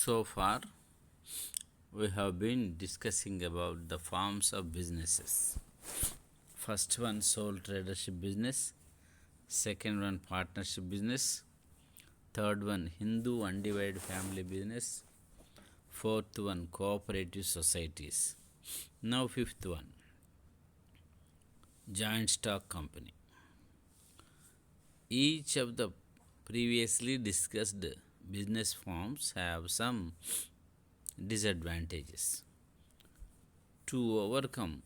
So far, we have been discussing about the forms of businesses. First one, sole tradership business. Second one, partnership business. Third one, Hindu undivided family business. Fourth one, cooperative societies. Now, fifth one, joint stock company. Each of the previously discussed business forms have some disadvantages. To overcome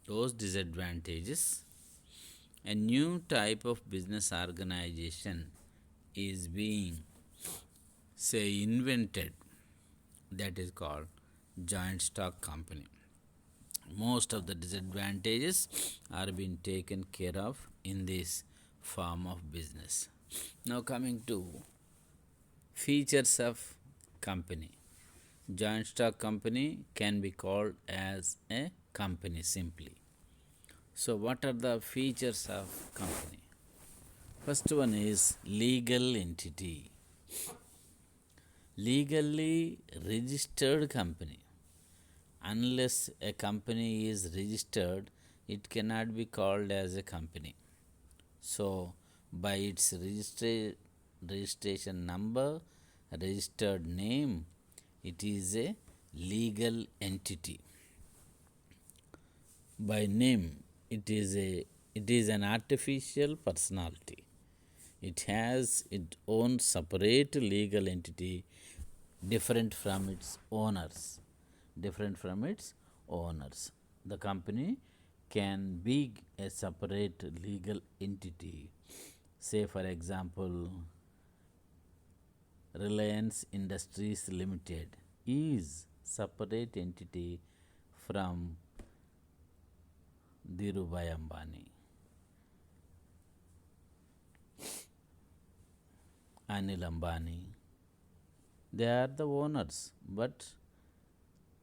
those disadvantages, a new type of business organization is being, invented, that is called joint stock company. Most of the disadvantages are being taken care of in this form of business. Now, coming to features of company. Joint stock company can be called as a company simply. So, what are the features of company? First one is legal entity. Legally registered company. Unless a company is registered, it cannot be called as a company. So, by its registration number, registered name, it is a legal entity. By name, it is an artificial personality. It has its own separate legal entity, different from its owners. The company can be a separate legal entity. Say, for example, Reliance Industries Limited is separate entity from Dhirubhai Ambani. Anil Ambani, they are the owners, but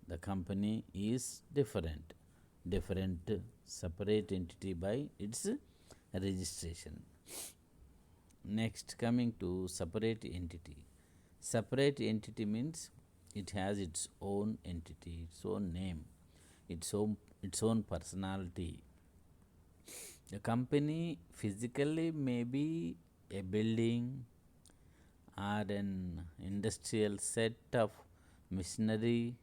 the company is different separate entity by its registration. Next, coming to separate entity. Separate entity means it has its own entity, its own name, its own personality. The company physically may be a building or an industrial set of machinery,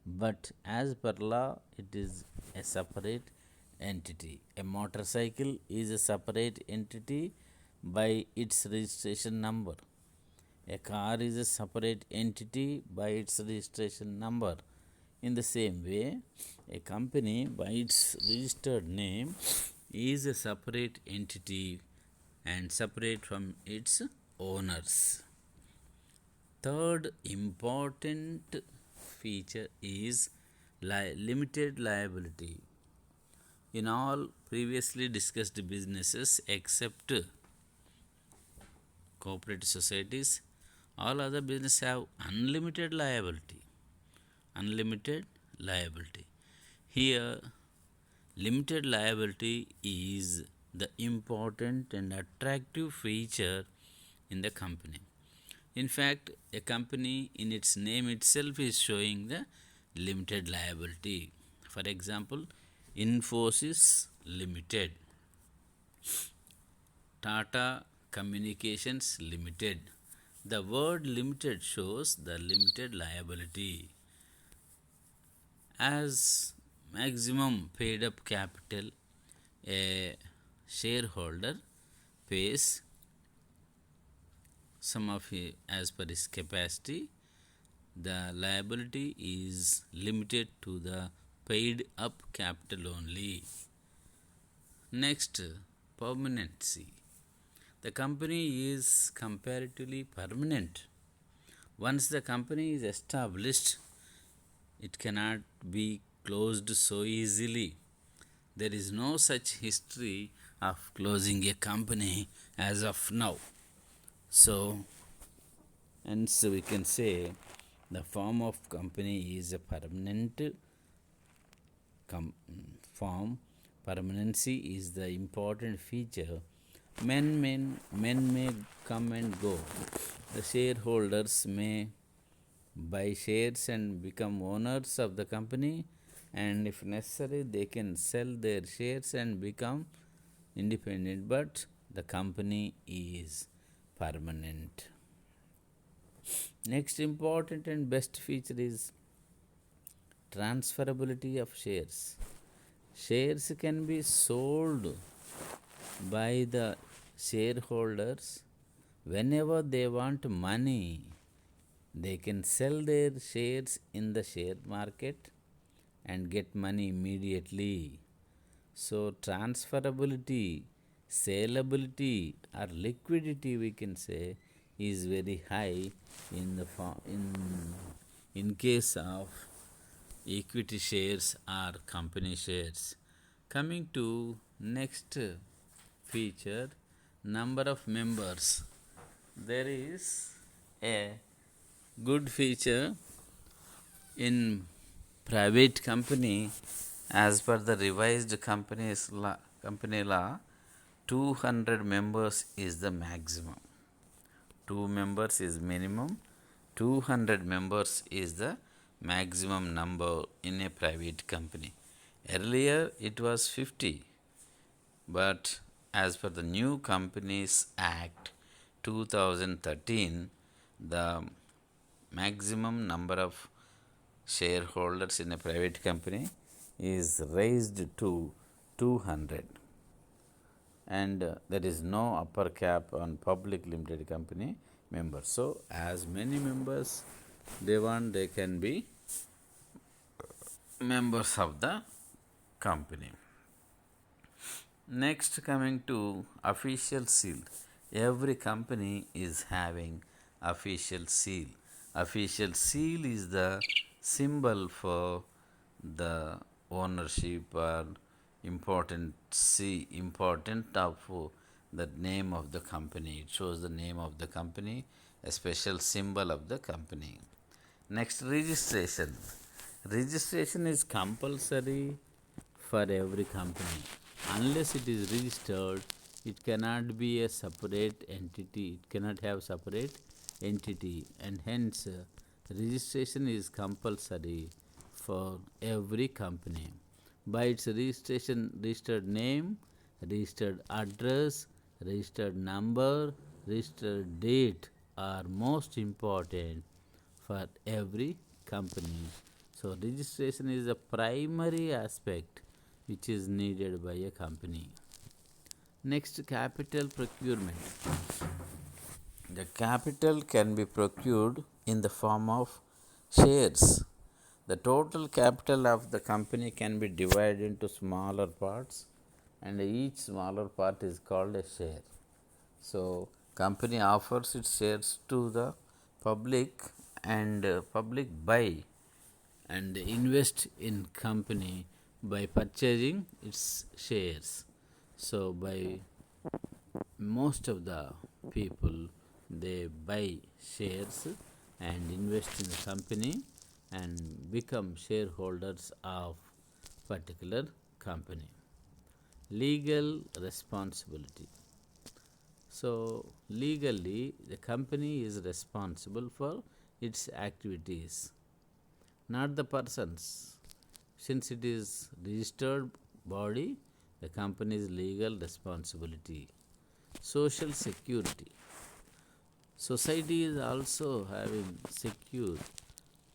but as per law, it is a separate entity. A motorcycle is a separate entity by its registration number. A car is a separate entity by its registration number. In the same way, a company by its registered name is a separate entity and separate from its owners. Third important feature is limited liability. In all previously discussed businesses except cooperative societies, all other businesses have unlimited liability. Here, limited liability is the important and attractive feature in the company. In fact, a company in its name itself is showing the limited liability. For example, Infosys Limited, Tata Communications Limited. The word limited shows the limited liability. As maximum paid up capital, a shareholder pays sum of as per his capacity. The liability is limited to the paid up capital only. Next, permanency. The company is comparatively permanent. Once the company is established, it cannot be closed so easily. There is no such history of closing a company as of now. So, hence we can say the form of company is a permanent form. Permanency is the important feature. Men may come and go. The shareholders may buy shares and become owners of the company, and if necessary they can sell their shares and become independent, but the company is permanent. Next important and best feature is transferability of shares. Shares can be sold by the shareholders whenever they want money. They can sell their shares in the share market and get money immediately. So, transferability, saleability, or liquidity, we can say, is very high in the in case of equity shares or company shares. Coming to next feature, number of members. There is a good feature in private company. As per the revised company law, 200 members is the maximum. 2 members is minimum, 200 members is the maximum number in a private company. Earlier it was 50, but as per the new Companies Act 2013, the maximum number of shareholders in a private company is raised to 200, and there is no upper cap on public limited company members. So, as many members they want, they can be members of the company. Next, coming to official seal. Every company is having official seal. Official seal is the symbol for the ownership or important of the name of the company. It shows the name of the company, a special symbol of the company. Next, registration. Registration is compulsory for every company. Unless it is registered, it cannot be a separate entity. It cannot have separate entity, and hence registration is compulsory for every company. By its registration, registered name, registered address, registered number, registered date are most important for every company. So, registration is a primary aspect which is needed by a company. Next, capital procurement. The capital can be procured in the form of shares. The total capital of the company can be divided into smaller parts, and each smaller part is called a share. So, company offers its shares to the public, and public buy and invest in company by purchasing its shares. So, by most of the people, they buy shares and invest in the company and become shareholders of particular company. Legal responsibility. So, legally the company is responsible for its activities, not the persons. Since it is registered body, the company's legal responsibility. Social security. Society is also having secure.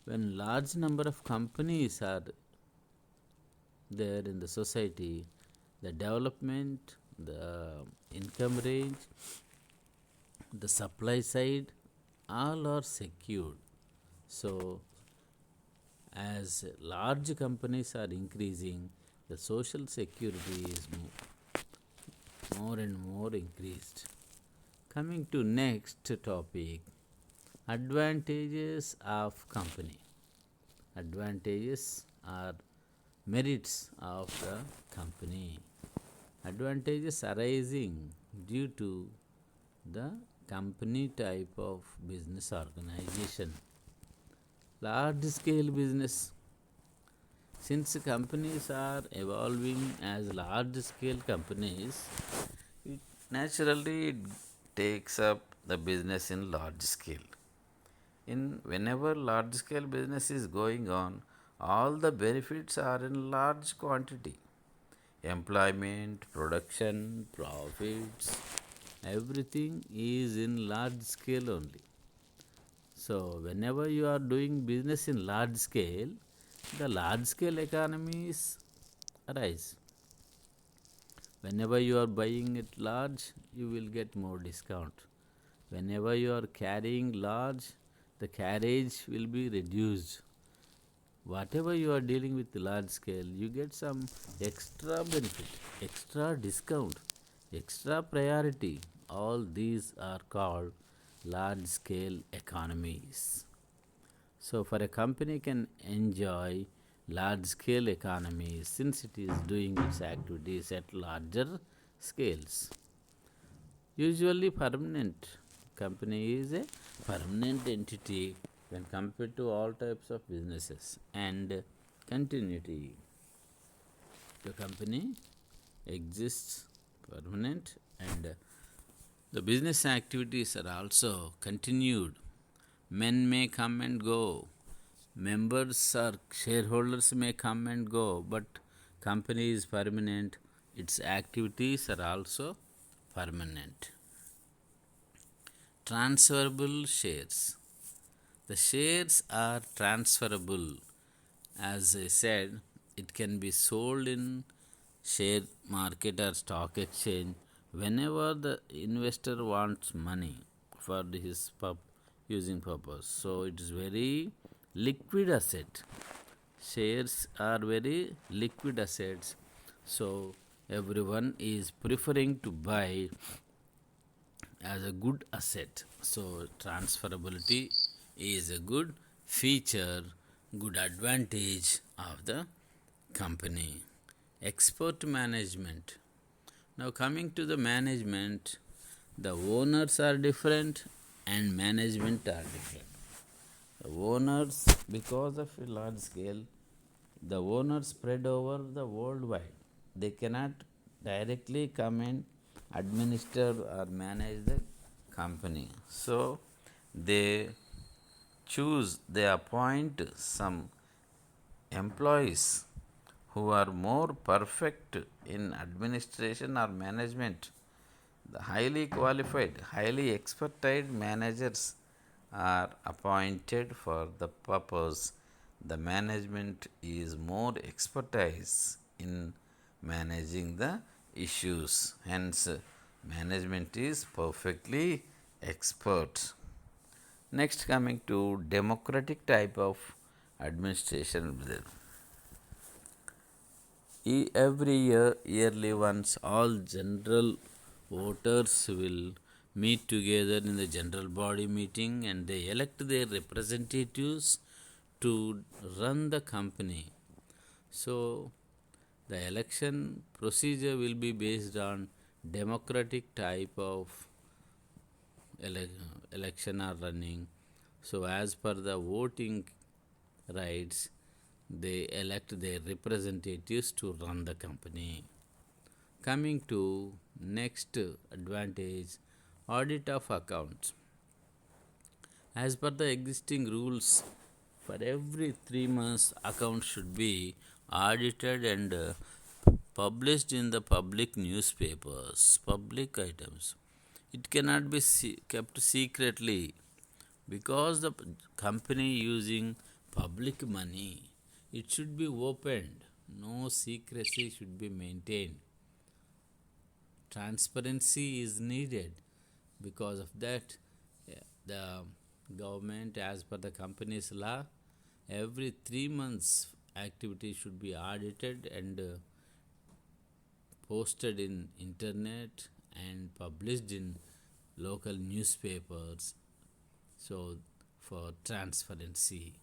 When large number of companies are there in the society, the development, the income range, the supply side, all are secured. So, as large companies are increasing, the social security is more and more increased. Coming to next topic, advantages of company. Advantages are merits of the company. Advantages arising due to the company type of business organization. Large scale business. Since companies are evolving as large scale companies, it naturally takes up the business in large scale. In whenever large scale business is going on, all the benefits are in large quantity. Employment, production, profits, everything is in large scale only. So whenever you are doing business in large scale, the large scale economies arise. Whenever you are buying it large, you will get more discount. Whenever you are carrying large, the carriage will be reduced. Whatever you are dealing with large scale, you get some extra benefit, extra discount, extra priority. All these are called large scale economies. So for a company can enjoy large scale economies since it is doing its activities at larger scales. Usually permanent. Company is a permanent entity when compared to all types of businesses. And continuity. The company exists permanent, and the business activities are also continued. Men may come and go, members or shareholders may come and go, but company is permanent. Its activities are also permanent. Transferable shares. The shares are transferable. As I said, it can be sold in share market or stock exchange whenever the investor wants money for his using purpose. So it is very liquid asset. Shares are very liquid assets. So everyone is preferring to buy as a good asset. So transferability is a good feature, good advantage of the company. Export management. Now coming to the management, the owners are different and management are different. The owners, because of a large scale, the owners spread over the worldwide. They cannot directly come and administer or manage the company. So they they appoint some employees who are more perfect in administration or management. The highly qualified, highly expertise managers are appointed for the purpose. The management is more expertise in managing the issues. Hence, management is perfectly expert. Next, coming to democratic type of administration. Every year, yearly once, all general voters will meet together in the general body meeting and they elect their representatives to run the company. So the election procedure will be based on democratic type of election are running. So as per the voting rights, they elect their representatives to run the company. Coming to next advantage, audit of accounts. As per the existing rules, for every 3 months accounts should be audited and published in the public newspapers, public items. It cannot be kept secretly because the company using public money. It should be opened. No secrecy should be maintained. Transparency is needed. Because of that, the government, as per the company's law, every 3 months activity should be audited and posted in internet and published in local newspapers. So for transparency.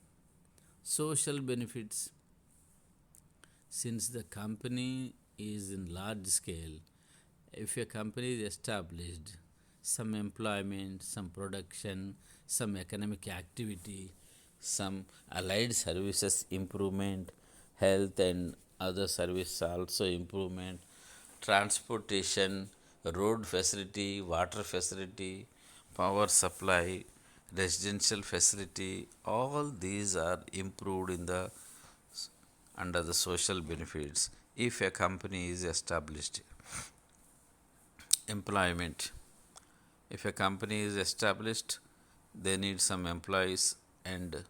Social benefits. Since the company is in large scale, if a company is established, some employment, some production, some economic activity, some allied services improvement, health and other service also improvement, transportation, road facility, water facility, power supply, residential facility, all these are improved in the under the social benefits if a company is established. Employment, if a company is established, they need some employees, and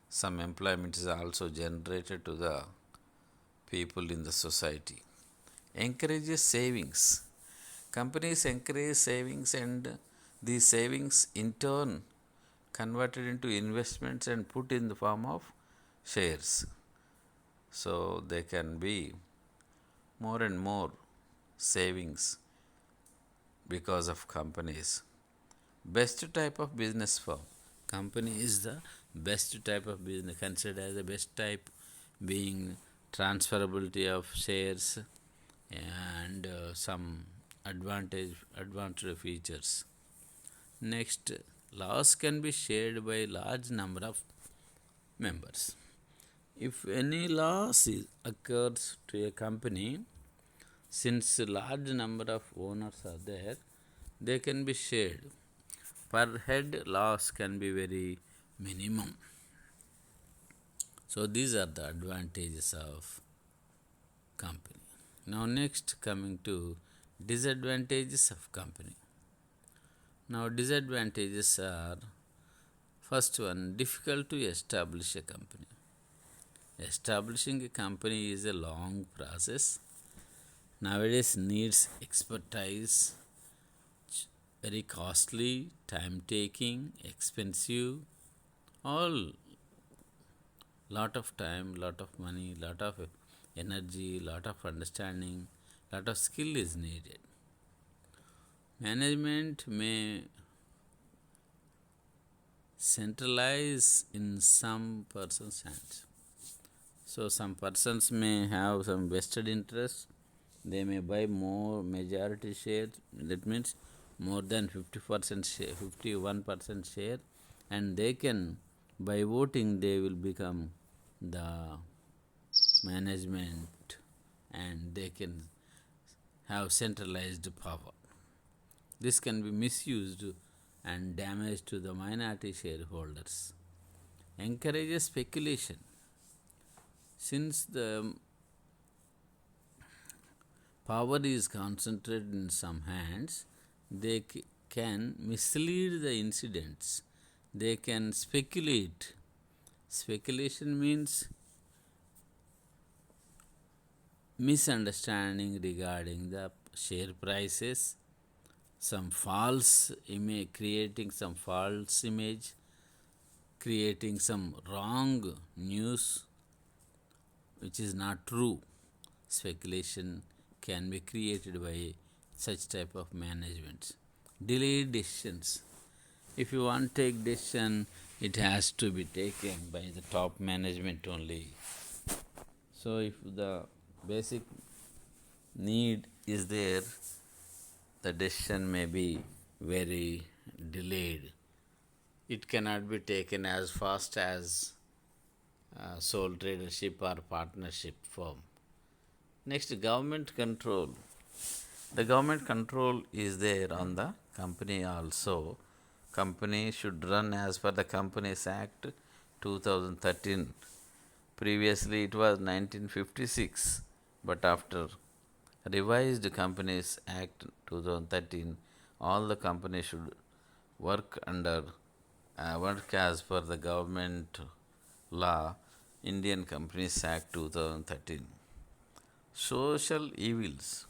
some employment is also generated to the people in the society. Encourages savings. Companies encourage savings, and these savings in turn converted into investments and put in the form of shares. So they can be more and more savings because of companies. Best type of business firm. Company is the best type of business, considered as the best type, being transferability of shares and some advantage features. Next, loss can be shared by large number of members. If any loss occurs to a company, since large number of owners are there, they can be shared. Per head loss can be very minimum. So these are the advantages of company. Now next, coming to disadvantages of company. Now disadvantages are, first one, difficult to establish a company. Establishing a company is a long process. Nowadays needs expertise, very costly, time taking, expensive, all lot of time, lot of money, lot of energy, lot of understanding, lot of skill is needed. Management may centralize in some person's hands. So some persons may have some vested interest, they may buy more majority share, that means more than 50% share, 51% share, and they can, by voting, they will become the management, and they can have centralized power. This can be misused and damage to the minority shareholders. Encourages speculation. Since the power is concentrated in some hands, they can mislead the incidents. They can speculate. Speculation means misunderstanding regarding the share prices, some false image, creating some false image, creating some wrong news which is not true. Speculation can be created by such type of management. Delayed decisions. If you want to take decision, it has to be taken by the top management only. So if the basic need is there, the decision may be very delayed. It cannot be taken as fast as sole tradership or partnership firm. Next, government control. The government control is there on the company also. Company should run as per the Companies Act 2013. Previously it was 1956, but after revised Companies Act 2013, all the companies should work work as per the government law, Indian Companies Act 2013. Social evils.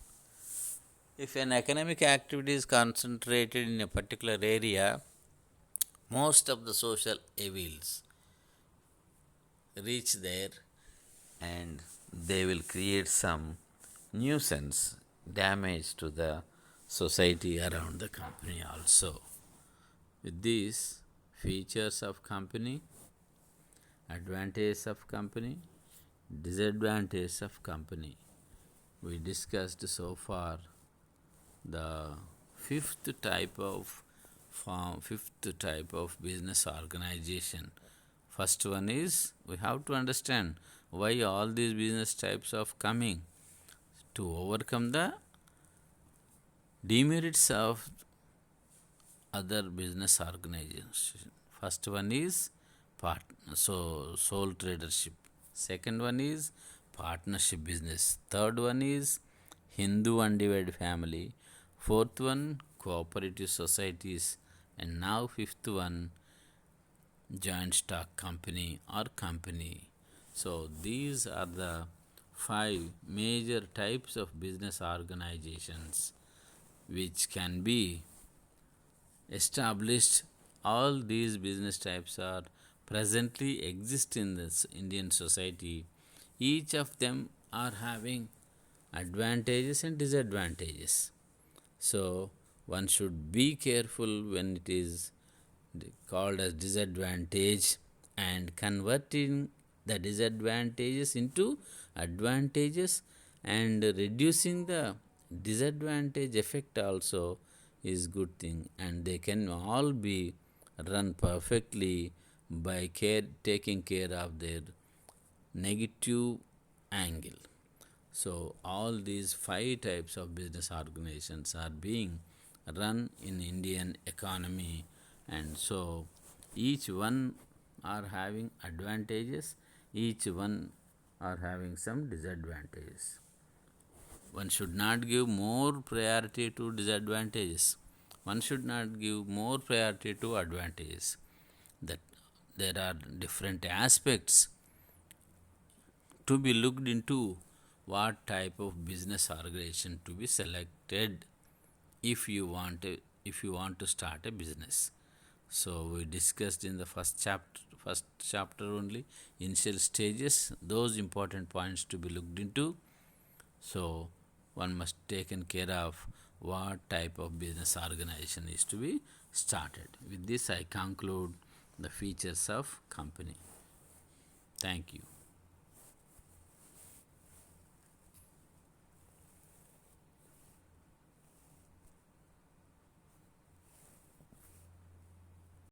If an economic activity is concentrated in a particular area, most of the social evils reach there, and they will create some nuisance, damage to the society around the company also. With these features of company, advantages of company, disadvantages of company, we discussed so far the fifth type of business organization. First one is, we have to understand why all these business types of coming, to overcome the demerits of other business organizations. First one is sole tradership. Second one is partnership business. Third one is Hindu undivided family. Fourth one cooperative societies. And now fifth one joint stock company or company. So these are the five major types of business organizations which can be established. All these business types are presently exist in this Indian society. Each of them are having advantages and disadvantages. So one should be careful when it is called as disadvantage and converting the disadvantages into advantages and reducing the disadvantage effect also is good thing, and they can all be run perfectly by taking care of their negative angle. So all these five types of business organizations are being run in Indian economy, and so each one are having advantages, each one are having some disadvantages. One should not give more priority to disadvantages. One should not give more priority to advantages. That there are different aspects to be looked into what type of business organization to be selected if you want to start a business. So we discussed in the first chapter only initial stages, those important points to be looked into. So one must taken care of what type of business organization is to be started. With this I conclude the features of company. Thank you.